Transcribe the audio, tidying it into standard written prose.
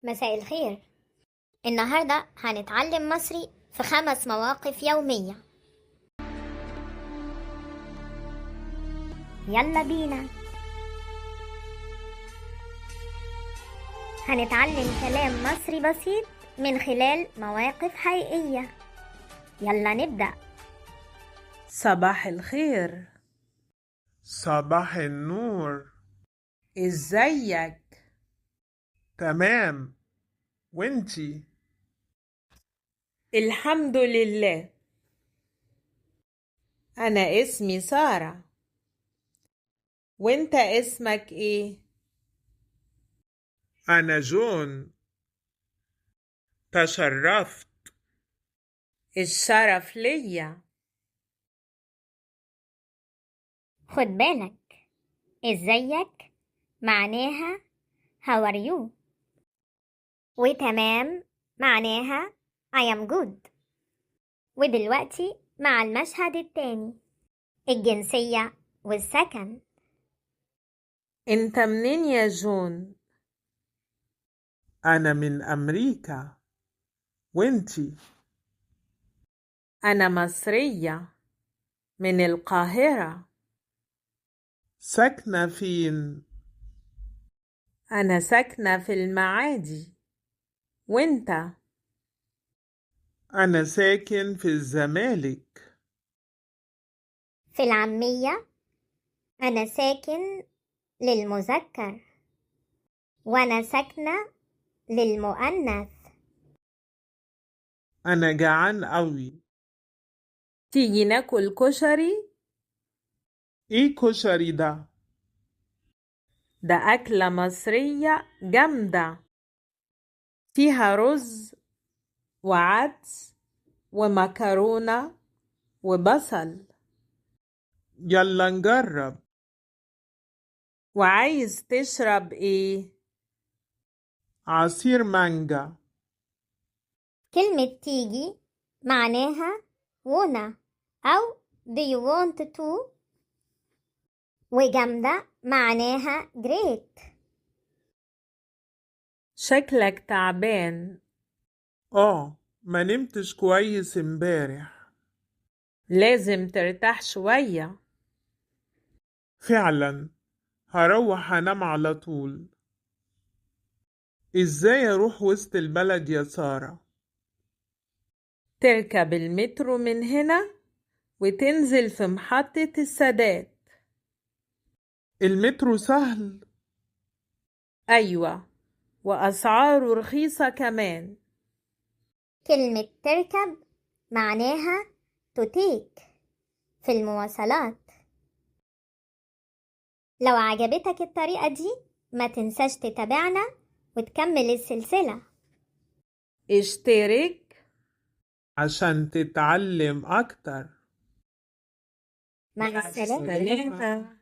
مساء الخير. النهاردة هنتعلم مصري في 5 مواقف يومية. يلا بينا. هنتعلم كلام مصري بسيط من خلال مواقف حقيقية. يلا نبدأ. صباح الخير. صباح النور. ازيك؟ تمام، وانتي؟ الحمد لله. انا اسمي سارة. وانت اسمك ايه؟ أنا جون. تشرفت. الشرف ليا. خد بالك، ازيك معناها how are you، وتمام معناها I am good. ودلوقتي مع المشهد التاني، الجنسية والسكن. انت منين يا جون؟ أنا من أمريكا، وانتي؟ انا مصرية من القاهرة. ساكنة فين؟ انا ساكنة في المعادي. وانت؟ أنا ساكن في الزمالك. في العامية أنا ساكن للمذكر، وأنا ساكنة للمؤنث. أنا جعان قوي. تيجي ناكل كشري؟ إيه كشري ده؟ ده أكلة مصرية جامدة، فيها رز وعدس ومكرونة وبصل. يلا نجرب. وعايز تشرب ايه؟ عصير مانجا. كلمة تيجي معناها wanna أو do you want to، وجامدة معناها great. شكلك تعبان. ما نمتش كويس امبارح. لازم ترتاح شوية. فعلا، هروح أنام على طول. إزاي أروح وسط البلد يا سارة؟ تركب المترو من هنا وتنزل في محطة السادات. المترو سهل؟ أيوة، وأسعاره رخيصة كمان. كلمة تركب معناها to take في المواصلات. لو عجبتك الطريقة دي ما تنساش تتابعنا وتكمل السلسلة. اشترك عشان تتعلم أكتر. مع السلامة. سلامة.